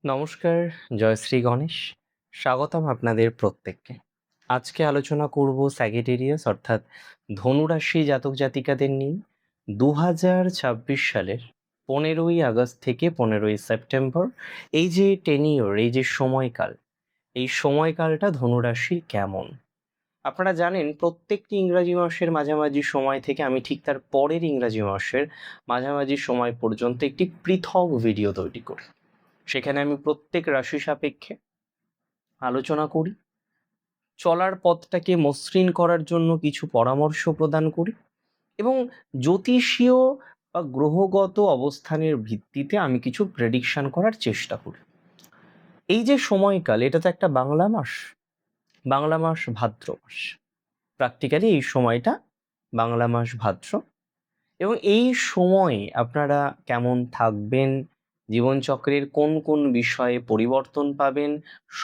নমস্কার, জয় শ্রী গণেশ। স্বাগতম আপনাদের প্রত্যেককে। আজকে আলোচনা করব স্যাগিটেরিয়াস অর্থাৎ ধনুরাশি জাতক জাতিকাদের নিয়ে 2026 সালের 15ই আগস্ট থেকে 15ই সেপ্টেম্বর এই যে টেনিওর, এই যে সময়কাল, এই সময়কালটা ধনুরাশির কেমন। আপনারা জানেন প্রত্যেকটি ইংরাজি মাসের মাঝামাঝি সময় থেকে আমি ঠিক তার পরের ইংরাজি মাসের মাঝামাঝি সময় পর্যন্ত একটি পৃথক ভিডিও তৈরি করি। সেখানে আমি প্রত্যেক রাশি সাপেক্ষে আলোচনা করি, চলার পথটাকে মসৃণ করার জন্য কিছু পরামর্শ প্রদান করি এবং জ্যোতিষীয় বা গ্রহগত অবস্থানের ভিত্তিতে আমি কিছু প্রেডিকশন করার চেষ্টা করি। এই যে সময়কাল, এটা তো একটা বাংলা মাস ভাদ্র মাস। প্র্যাকটিক্যালি এই সময়টা বাংলা মাস ভাদ্র, এবং এই সময়ে আপনারা কেমন থাকবেন, জীবনচক্রের কোন কোন বিষয়ে পরিবর্তন পাবেন,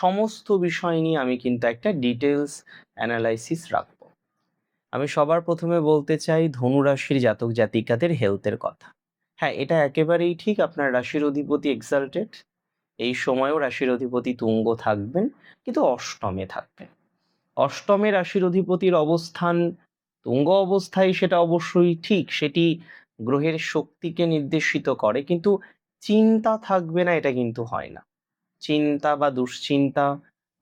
সমস্ত বিষয় নিয়ে আমি কিন্তু একটা ডিটেলস অ্যানালাইসিস রাখবো। আমি সবার প্রথমে বলতে চাই ধনুরাশির জাতক জাতিকাদের হেলথের কথা। হ্যাঁ, এটা একেবারেই ঠিক, আপনার রাশির অধিপতি এক্সাল্টেড, এই সময়ও রাশির অধিপতি তুঙ্গ থাকবেন, কিন্তু অষ্টমে থাকবেন। অষ্টমে রাশির অধিপতির অবস্থান তুঙ্গ অবস্থায়, সেটা অবশ্যই ঠিক, সেটি গ্রহের শক্তিকে নির্দেশিত করে, কিন্তু চিন্তা থাকবে না এটা কিন্তু হয় না। চিন্তা বা দুশ্চিন্তা,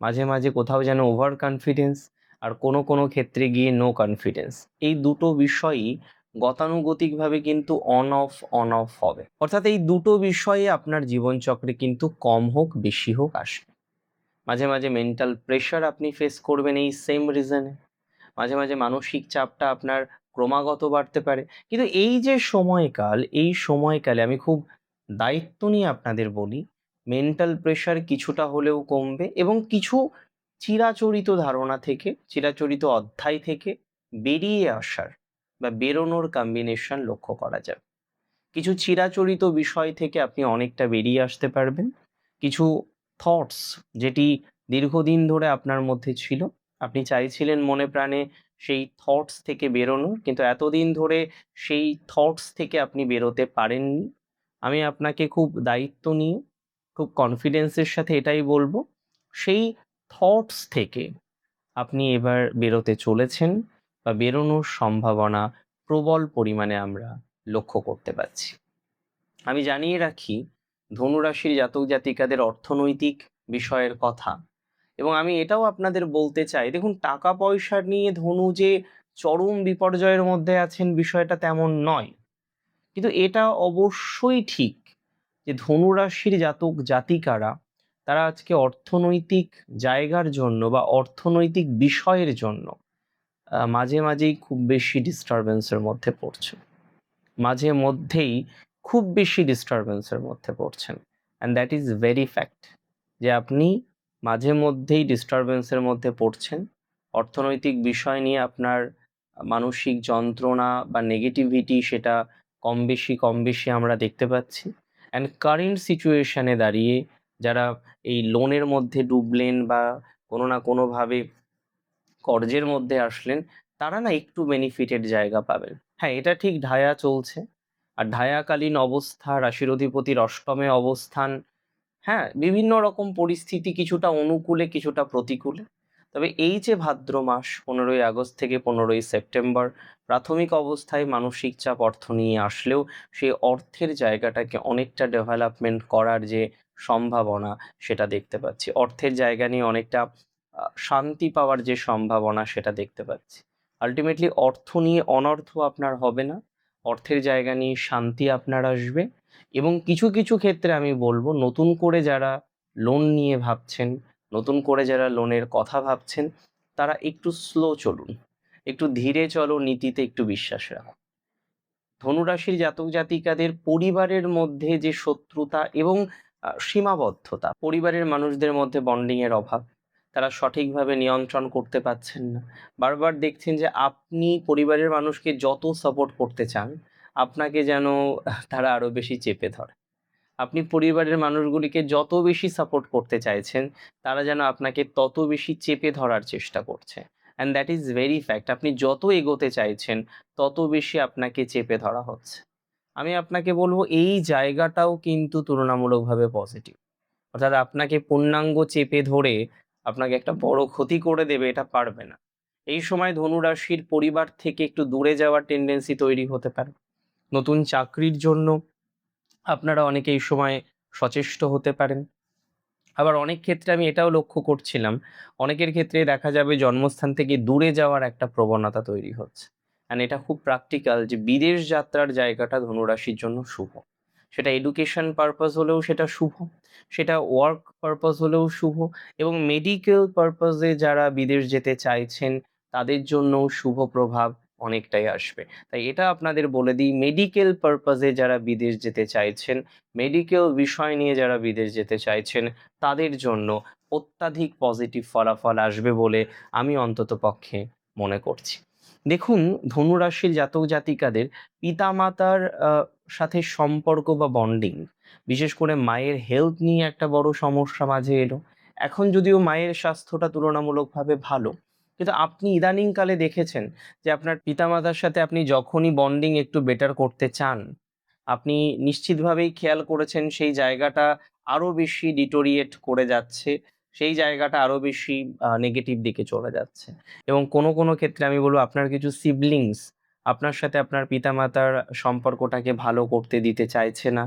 মাঝে মাঝে কোথাও যেন ওভার কনফিডেন্স, আর কোনো কোনো ক্ষেত্রে গিয়ে নো কনফিডেন্স, এই দুটো বিষয়ই গতানুগতিকভাবে কিন্তু অন অফ হবে। অর্থাৎ এই দুটো বিষয়ে আপনার জীবনচক্রে কিন্তু কম হোক বেশি হোক আসবে। মাঝে মাঝে মেন্টাল প্রেশার আপনি ফেস করবেন এই সেম রিজনে, মাঝে মাঝে মানসিক চাপটা আপনার ক্রমাগত বাড়তে পারে। কিন্তু এই যে সময়কাল, এই সময়কালে আমি খুব দায়িত্ব নিয়ে আপনাদের বলি, মেন্টাল প্রেশার কিছুটা হলেও কমবে এবং কিছু চিরাচরিত ধারণা থেকে, চিরাচরিত অধ্যায় থেকে বেরিয়ে আসার বা বেরোনোর কম্বিনেশন লক্ষ্য করা যাবে। কিছু চিরাচরিত বিষয় থেকে আপনি অনেকটা বেরিয়ে আসতে পারবেন। কিছু থটস যেটি দীর্ঘদিন ধরে আপনার মধ্যে ছিল, আপনি চাইছিলেন মনে প্রাণে সেই থটস থেকে বেরোনোর, কিন্তু এতদিন ধরে সেই থটস থেকে আপনি বেরোতে পারেননি। আমি আপনাকে খুব দায়িত্ব নিয়ে, খুব কনফিডেন্সের সাথে এটাই বলবো, সেই থটস থেকে আপনি এবার বেরোতে চলেছেন বা বেরোনোর সম্ভাবনা প্রবল পরিমাণে আমরা লক্ষ্য করতে পারছি। আমি জানিয়ে রাখি ধনুরাশির জাতক জাতিকাদের অর্থনৈতিক বিষয়ের কথা, এবং আমি এটাও আপনাদের বলতে চাই, দেখুন টাকা পয়সা নিয়ে ধনু যে চরম বিপর্যয়ের মধ্যে আছেন বিষয়টা তেমন নয়, কিন্তু এটা অবশ্যই ঠিক যে ধনুরাশির জাতক জাতিকারা তারা আজকে অর্থনৈতিক জায়গার জন্য বা অর্থনৈতিক বিষয়ের জন্য মাঝে মাঝেই খুব বেশি ডিস্টারবেন্সের মধ্যে পড়ছে, মাঝে মধ্যেই খুব বেশি ডিস্টারবেন্সের মধ্যে পড়ছেন, and that is very fact যে আপনি মাঝে মধ্যেই ডিস্টারবেন্সের মধ্যে পড়ছেন। অর্থনৈতিক বিষয় নিয়ে আপনার মানসিক যন্ত্রণা বা নেগেটিভিটি, সেটা কম বেশি আমরা দেখতে পাচ্ছি। অ্যান্ড কারেন্ট সিচুয়েশনে দাঁড়িয়ে যারা এই লোনের মধ্যে ডুবলেন বা কোনো না কোনোভাবে কর্জের মধ্যে আসলেন, তারা না একটু বেনিফিটেড জায়গা পাবেন। হ্যাঁ, এটা ঠিক, ঢায়া চলছে, আর ঢায়াকালীন অবস্থা, রাশির অধিপতির অষ্টমে অবস্থান, হ্যাঁ, বিভিন্ন রকম পরিস্থিতি, কিছুটা অনুকূলে কিছুটা প্রতিকূলে। তবে এই যে ভাদ্র মাস 15ই আগস্ট থেকে 15ই সেপ্টেম্বর, প্রাথমিক অবস্থায় মানসিক চাপ অর্থ নিয়ে আসলেও সেই অর্থের জায়গাটাকে অনেকটা ডেভেলপমেন্ট করার যে সম্ভাবনা, সেটা দেখতে পাচ্ছি। অর্থের জায়গা নিয়ে অনেকটা শান্তি পাওয়ার যে সম্ভাবনা, সেটা দেখতে পাচ্ছি। আলটিমেটলি অর্থ নিয়ে অনর্থ আপনার হবে না, অর্থের জায়গা নিয়ে শান্তি আপনার আসবে। এবং কিছু কিছু ক্ষেত্রে আমি বলবো, নতুন করে যারা লোন নিয়ে ভাবছেন, নতুন করে যারা লোনের কথা ভাবছেন, তারা একটু স্লো চলুন, একটু ধীরে চলো নীতিতে একটু বিশ্বাস রাখুন। ধনুরাশির জাতক জাতিকাদের পরিবারের মধ্যে যে শত্রুতা এবং সীমাবদ্ধতা, পরিবারের মানুষদের মধ্যে বন্ডিং এর অভাব, তারা সঠিকভাবে নিয়ন্ত্রণ করতে পারছেন না। বারবার দেখছেন যে আপনি পরিবারের মানুষকে যত সাপোর্ট করতে চান, আপনাকে যেন তারা আরো বেশি চেপে ধরে। আপনি পরিবারের মানুষগুলিকে যত বেশি সাপোর্ট করতে চাইছেন, তারা যেন আপনাকে তত বেশি চেপে ধরার চেষ্টা করছে। And that is very fact, আপনি যত এগোতে চাইছেন তত বেশি আপনাকে চেপে ধরা হচ্ছে। আমি আপনাকে বলবো এই জায়গাটাও কিন্তু তুলনামূলকভাবে পজিটিভ। অর্থাৎ আপনাকে পূর্ণাঙ্গ চেপে ধরে আপনাকে একটা বড় ক্ষতি করে দেবে, এটা পারবে না। এই সময় ধনুরাশির পরিবার থেকে একটু দূরে যাওয়ার টেন্ডেন্সি তৈরি হতে পারে। নতুন চাকরির জন্য আপনারা অনেকে এই সময় সচেষ্ট হতে পারেন। আবার অনেক ক্ষেত্রে আমি এটাও লক্ষ্য করছিলাম, অনেকের ক্ষেত্রে দেখা যাবে জন্মস্থান থেকে দূরে যাওয়ার একটা প্রবণতা তৈরি হচ্ছে। অ্যান্ড এটা খুব প্র্যাকটিক্যাল যে বিদেশ যাত্রার জায়গাটা ধনুরাশির জন্য শুভ। সেটা এডুকেশন পারপাস হলেও সেটা শুভ, সেটা ওয়ার্ক পারপাস হলেও শুভ, এবং মেডিকেল পারপাসে যারা বিদেশ যেতে চাইছেন তাদের জন্যও শুভ প্রভাব অনেকটাই আসবে। তাই এটা আপনাদের বলে দিই, মেডিকেল পারপাসে যারা বিদেশ যেতে চাইছেন, মেডিকেল বিষয় নিয়ে যারা বিদেশ যেতে চাইছেন, তাদের জন্য অত্যাধিক পজিটিভ ফলাফল আসবে বলে আমি অন্ততপক্ষে মনে করছি। দেখুন, ধনুরাশির জাতক জাতিকাদের পিতামাতার সাথে সম্পর্ক বা বন্ডিং, বিশেষ করে মায়ের হেলথ নিয়ে একটা বড় সমস্যা মাঝে এলো। এখন যদিও মায়ের স্বাস্থ্যটা তুলনামূলকভাবে ভালো, কিন্তু আপনি ইদানিংকালে দেখেছেন যে আপনার পিতামাতার সাথে আপনি যখনই বন্ডিং একটু বেটার করতে চান, আপনি নিশ্চিতভাবেই খেয়াল করেছেন সেই জায়গাটা আরো বেশি ডিটোরিয়েট করে যাচ্ছে, সেই জায়গাটা আরো বেশি নেগেটিভ দিকে চলে যাচ্ছে। এবং কোনো কোনো ক্ষেত্রে আমি বলবো আপনার কিছু সিবলিংস আপনার সাথে আপনার পিতামাতার সম্পর্কটাকে ভালো করতে দিতে চাইছে না।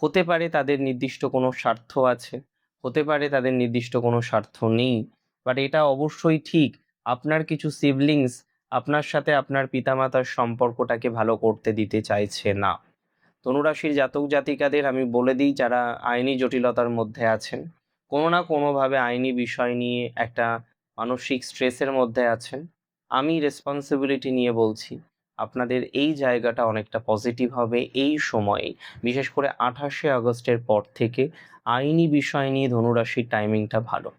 হতে পারে তাদের নির্দিষ্ট কোনো স্বার্থ আছে, হতে পারে তাদের নির্দিষ্ট কোনো স্বার্থ নেই, বাট এটা অবশ্যই ঠিক, আপনার কিছু সিবলিংস আপনার সাথে আপনার পিতামাতার সম্পর্কটাকে ভালো করতে দিতে চাইছে না। ধনুরাশির জাতক জাতিকাদের আমি বলে দিই, যারা আইনি জটিলতার মধ্যে আছেন, কোনো না কোনোভাবে আইনি বিষয় নিয়ে একটা মানসিক স্ট্রেসের মধ্যে আছেন, আমি রেসপন্সিবিলিটি নিয়ে বলছি আপনাদের এই জায়গাটা অনেকটা পজিটিভ হবে এই সময়ে। বিশেষ করে 28শে আগস্টের পর থেকে আইনি বিষয় নিয়ে ধনুরাশির টাইমিংটা ভালো।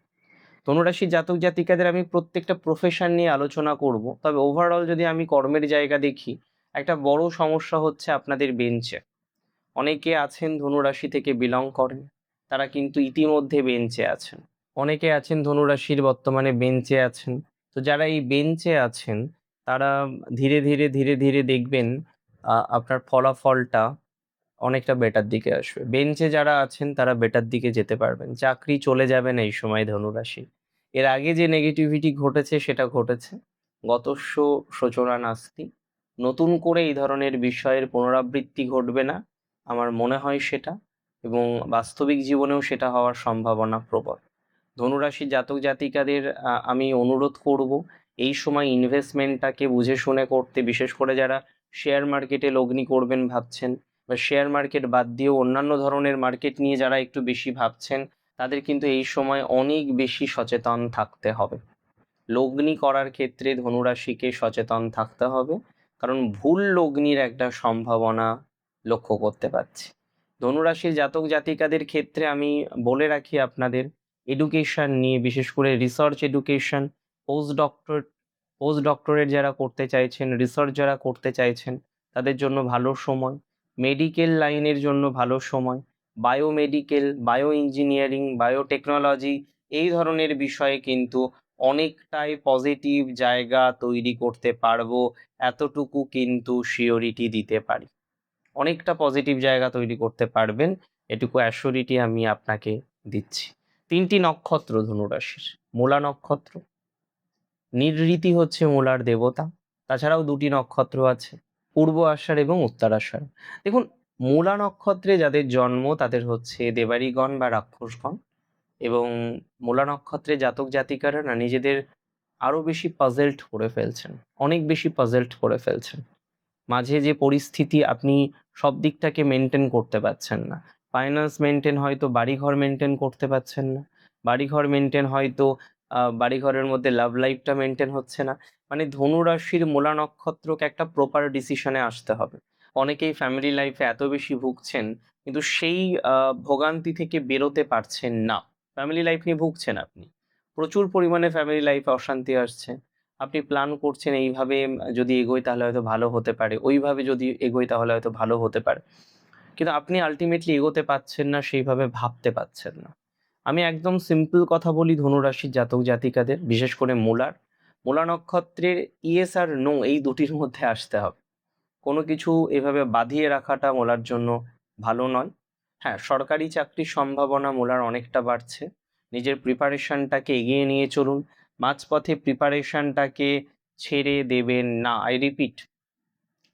ধনুরাশির জাতক জাতিকাদের আমি প্রত্যেকটা প্রফেশন নিয়ে আলোচনা করব, তবে ওভারঅল যদি আমি কর্মের জায়গা দেখি, একটা বড় সমস্যা হচ্ছে আপনাদের বেঞ্চে। অনেকে আছেন ধনুরাশি থেকে বিলং করেন, তারা কিন্তু ইতিমধ্যে বেঞ্চে আছেন। অনেকে আছেন ধনুরাশির বর্তমানে বেঞ্চে আছেন। তো যারা এই বেঞ্চে আছেন তারা ধীরে ধীরে ধীরে ধীরে দেখবেন আপনার ফলাফলটা অনেকটা বেটার দিকে আসবে। বেঞ্চে যারা আছেন তারা বেটার দিকে যেতে পারবেন, চাকরি চলে যাবেন এই সময় ধনুরাশি। এর আগে যে নেগেটিভিটি ঘটেছে সেটা ঘটেছে, গতস্য শোচনা নাস্তি। নতুন করে এই ধরনের বিষয়ের পুনরাবৃত্তি ঘটবে না আমার মনে হয় সেটা, এবং বাস্তবিক জীবনেও সেটা হওয়ার সম্ভাবনা প্রবল। ধনুরাশি জাতক জাতিকাদের আমি অনুরোধ করব এই সময় ইনভেস্টমেন্টটাকে বুঝে শুনে করতে, বিশেষ করে যারা শেয়ার মার্কেটে লগ্নি করবেন ভাবছেন, বা শেয়ার মার্কেট বাদ দিয়েও অন্যান্য ধরনের মার্কেট নিয়ে যারা একটু বেশি ভাবছেন, তাদের কিন্তু এই সময় অনেক বেশি সচেতন থাকতে হবে। লগ্নি করার ক্ষেত্রে ধনুরাশিকে সচেতন থাকতে হবে, কারণ ভুল লগ্নির একটা সম্ভাবনা লক্ষ্য করতে পারছি। ধনুরাশির জাতক জাতিকাদের ক্ষেত্রে আমি বলে রাখি আপনাদের, এডুকেশন নিয়ে, বিশেষ করে research education, post doctor post doctorate যারা করতে চাইছেন, রিসার্চ যারা করতে চাইছেন, তাদের জন্য ভালো সময়। মেডিকেল লাইনের জন্য ভালো সময়। বায়োমেডিকেল, বায়ো ইঞ্জিনিয়ারিং, বায়োটেকনোলজি, এই ধরনের বিষয়ে কিন্তু অনেকটাই পজিটিভ জায়গা তৈরি করতে পারবো, এতটুকু কিন্তু শিওরিটি দিতে পারি। অনেকটা পজিটিভ জায়গা তৈরি করতে পারবেন, এটুকু অ্যাসিওরিটি আমি আপনাকে দিচ্ছি। 3টি নক্ষত্র ধনুরাশির, মূলা নক্ষত্র, নিরৃতি হচ্ছে মূলার দেবতা। তাছাড়াও 2টি নক্ষত্র আছে, পূর্ব আষাঢ় এবং উত্তরাষাঢ়। দেখুন, মূলা নক্ষত্রে যাদের জন্ম তাদের হচ্ছে দেবাড়িগণ বা রাক্ষসগণ, এবং মূলা নক্ষত্রে জাতক জাতিকারা না নিজেদের আরো বেশি পাজেলড করে ফেলছেন, অনেক বেশি পাজেলড করে ফেলছেন। মাঝে যে পরিস্থিতি, আপনি সব দিকটাকে মেনটেন করতে পারছেন না। ফাইন্যান্স মেনটেন, হয়তো বাড়িঘর মেনটেন করতে পারছেন না, বাড়িঘর মেনটেন হয়তো বাড়িঘরের মধ্যে লাভ লাইফটা মেনটেন হচ্ছে না। মানে ধনুরাশির মূলা নক্ষত্রকে একটা প্রপার ডিসিশনে আসতে হবে। অনেকেই ফ্যামিলি লাইফে এত বেশি ভুগছেন, কিন্তু সেই ভোগান্তি থেকে বেরোতে পারছেন না। ফ্যামিলি লাইফ নিয়ে ভুগছেন আপনি, প্রচুর পরিমাণে ফ্যামিলি লাইফে অশান্তি আসছে। আপনি প্ল্যান করছেন এইভাবে যদি এগোই তাহলে হয়তো ভালো হতে পারে, ওইভাবে যদি এগোই তাহলে হয়তো ভালো হতে পারে, কিন্তু আপনি আলটিমেটলি এগোতে পারছেন না, সেইভাবে ভাবতে পারছেন না। আমি একদম সিম্পল কথা বলি ধনুরাশির জাতক জাতিকাদের, বিশেষ করে মূলা নক্ষত্রের ইয়েস আর নো এই দুটির মধ্যে আসতে হবে। কোনো কিছু এভাবে বাঁধিয়ে রাখাটা মূলার জন্য ভালো নয়। হ্যাঁ, সরকারি চাকরির সম্ভাবনা মূলার অনেকটা বাড়ছে। নিজের প্রিপারেশনটাকে এগিয়ে নিয়ে চলুন। মাঝপথে প্রিপারেশনটাকে ছেড়ে দেবেন না। আই রিপিট,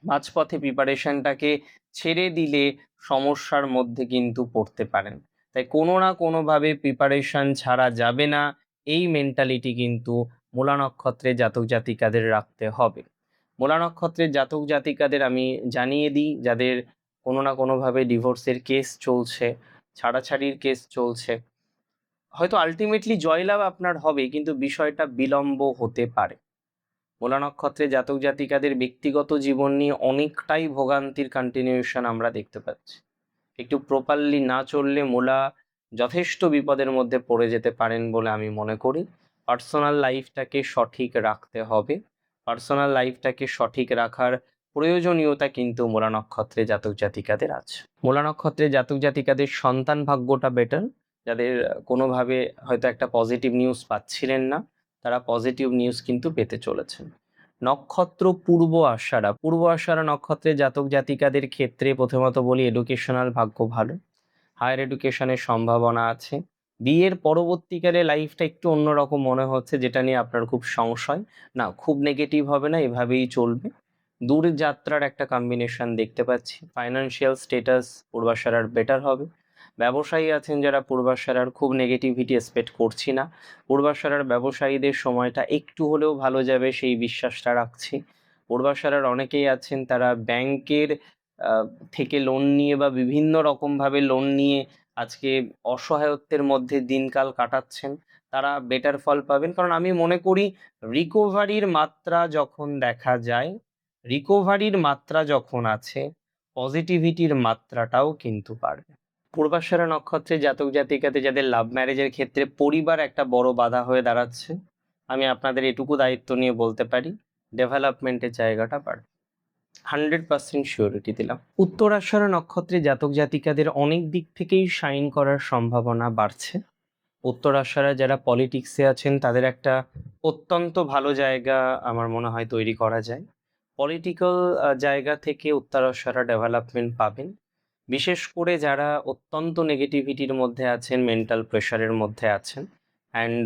মাঝপথে প্রিপারেশনটাকে ছেড়ে দিলে সমস্যার মধ্যে কিন্তু পড়তে পারেন। তাই কোনো না কোনোভাবে প্রিপারেশন ছাড়া যাবে না, এই মেন্টালিটি কিন্তু মূলা নক্ষত্রের জাতক জাতিকাদের রাখতে হবে। মূলা নক্ষত্রের জাতক জাতিকাদের আমি জানিয়ে দিই, যাদের কোনো না কোনোভাবে ডিভোর্সের কেস চলছে, ছাড়াছাড়ির কেস চলছে, হয়তো আলটিমেটলি জয়লাভ আপনার হবে, কিন্তু বিষয়টা বিলম্ব হতে পারে। মূলা নক্ষত্রে জাতক জাতিকাদের ব্যক্তিগত জীবন নিয়ে অনেকটাই ভোগান্তির কন্টিনিউশন আমরা দেখতে পাচ্ছি। একটু প্রপারলি না চললে মূলা যথেষ্ট বিপদের মধ্যে পড়ে যেতে পারেন বলে আমি মনে করি। পার্সোনাল লাইফটাকে সঠিক রাখতে হবে। পার্সোনাল লাইফটাকে সঠিক রাখার প্রয়োজনীয়তা কিন্তু মূলা নক্ষত্রে জাতক জাতিকাদের আছে। মূলা নক্ষত্রে জাতক জাতিকাদের সন্তান ভাগ্যটা বেটার। যাদের কোনোভাবে হয়তো একটা পজিটিভ নিউজ পাচ্ছিলেন না, তারা পজিটিভ নিউজ কিন্তু পেতে চলেছেন। নক্ষত্র পূর্ব আষাঢ়া। পূর্ব আষাঢ়া নক্ষত্রে জাতক জাতিকাদের ক্ষেত্রে প্রথমত বলি, এডুকেশনাল ভাগ্য ভালো, হায়ার এডুকেশনের সম্ভাবনা আছে। বিয়ের পরবর্তীকালে লাইফটা একটু অন্যরকম মনে হচ্ছে, যেটা নিয়ে আপনার খুব সংশয়। না, খুব নেগেটিভ হবে না, এভাবেই চলবে। দূর যাত্রার একটা কম্বিনেশন দেখতে পাচ্ছি। ফাইন্যান্সিয়াল স্টেটাস পূর্বাশারার বেটার হবে। ব্যবসায়ী আছেন যারা পূর্বাশারার, খুব নেগেটিভিটি এক্সপেক্ট করছি না। পূর্বাশারার ব্যবসায়ীদের সময়টা একটু হলেও ভালো যাবে, সেই বিশ্বাসটা রাখছি। পূর্বাশারার অনেকেই আছেন তারা ব্যাংকের থেকে লোন নিয়ে বা বিভিন্ন রকমভাবে লোন নিয়ে আজকে অসহায়ত্বের মধ্যে দিনকাল কাটাচ্ছেন, তারা বেটার ফল পাবেন। কারণ আমি মনে করি রিকভারির মাত্রা যখন দেখা যায়, রিকভারির মাত্রা যখন আছে, পজিটিভিটির মাত্রাটাও কিন্তু বাড়বে। পূর্বাশারা নক্ষত্রে জাতক জাতিকাতে যাদের লাভ ম্যারেজের ক্ষেত্রে পরিবার একটা বড় বাধা হয়ে দাঁড়াচ্ছে, আমি আপনাদের এটুকু দায়িত্ব নিয়ে বলতে পারি, ডেভেলপমেন্টের জায়গাটা বাড়বে। 100% শিওরিটি দিলাম। উত্তরাষাঢ়া নক্ষত্রে জাতক জাতিকাদের অনেক দিক থেকেই শাইন করার সম্ভাবনা বাড়ছে। উত্তরাষাঢ়া যারা পলিটিক্সে আছেন তাদের একটা অত্যন্ত ভালো জায়গা আমার মনে হয় তৈরি করা যায়। পলিটিক্যাল জায়গা থেকে উত্তরাষাঢ়া ডেভেলপমেন্ট পাবেন। বিশেষ করে যারা অত্যন্ত নেগেটিভিটির মধ্যে আছেন, মেন্টাল প্রেশারের মধ্যে আছেন, অ্যান্ড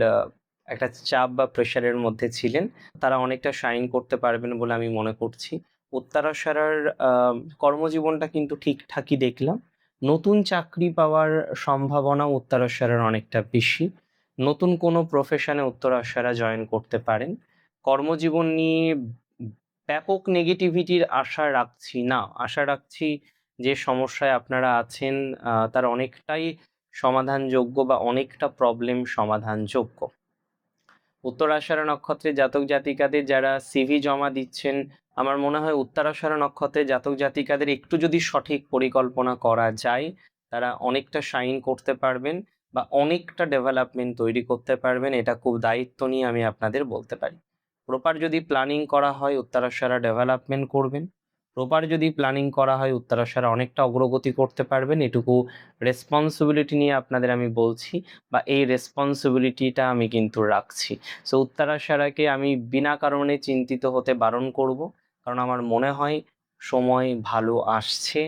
একটা চাপ বা প্রেশারের মধ্যে ছিলেন, তারা অনেকটা শাইন করতে পারবেন বলে আমি মনে করছি। উত্তরাষাঢ়ার কর্মজীবনটা কিন্তু ঠিকঠাকই দেখলাম। নতুন চাকরি পাওয়ার সম্ভাবনা উত্তরাষাঢ়ার অনেকটা বেশি। নতুন কোনো প্রফেশনে উত্তরাষাঢ়া জয়েন করতে পারেন। কর্মজীবন নিয়ে ব্যাপক নেগেটিভিটির আশা রাখছি না। আশা রাখছি যে সমস্যায় আপনারা আছেন তার অনেকটাই সমাধানযোগ্য বা অনেকটা প্রবলেম সমাধানযোগ্য। উত্তরাষাঢ়া নক্ষত্রের জাতক জাতিকাদের যারা সিভি জমা দিচ্ছেন, আমার মনে হয় উত্তরাষাঢ়া নক্ষত্রের জাতক জাতিকাদের একটু যদি সঠিক পরিকল্পনা করা যায়, তারা অনেকটা শাইন করতে পারবেন বা অনেকটা ডেভেলপমেন্ট তৈরি করতে পারবেন। এটা খুব দায়িত্ব নিয়ে আমি আপনাদের বলতে পারি। প্রপার যদি প্ল্যানিং করা হয় উত্তরাষাঢ়া ডেভেলপমেন্ট করবেন। প্রপার যদি প্ল্যানিং করা হয় উত্তরাষাঢ়া অনেকটা অগ্রগতি করতে পারবেন। এটুকু রেসপন্সিবিলিটি নিয়ে আপনাদের আমি বলছি, বা এই রেসপন্সিবিলিটিটা আমি কিন্তু রাখছি। সো উত্তরাষাঢ়াকে আমি বিনা কারণে চিন্তিত হতে বারণ করব, কারণ আমার মনে হয় সময় ভালো আসছে,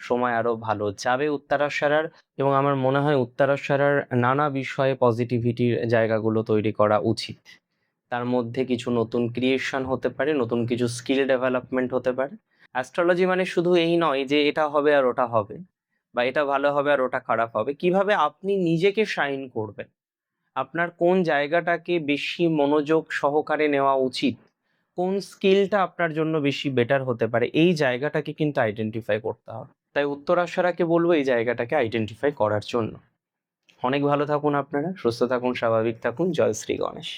সময় আরও ভালো যাবে উত্তরাষাঢ়ার, এবং আমার মনে হয় উত্তরাষাঢ়ার নানা বিষয়ে পজিটিভিটির জায়গাগুলো তৈরি করা উচিত। তার মধ্যে কিছু নতুন ক্রিয়েশন হতে পারে, নতুন কিছু স্কিল ডেভেলপমেন্ট হতে পারে। অ্যাস্ট্রোলজি মানে শুধু এই নয় যে এটা হবে আর ওটা হবে, বা এটা ভালো হবে আর ওটা খারাপ হবে। কিভাবে আপনি নিজেকে শাইন করবেন, আপনার কোন জায়গাটাকে বেশি মনোযোগ সহকারে নেওয়া উচিত, কোন স্কিলটা আপনার জন্য বেশি বেটার হতে পারে, এই জায়গাটাকে কিন্তু আইডেন্টিফাই করতে হবে। তাই উত্তরাষাঢ়াকে বলবো এই জায়গাটাকে আইডেন্টিফাই করার জন্য। অনেক ভালো থাকুন আপনারা, সুস্থ থাকুন, স্বাভাবিক থাকুন। জয় শ্রী গণেশ।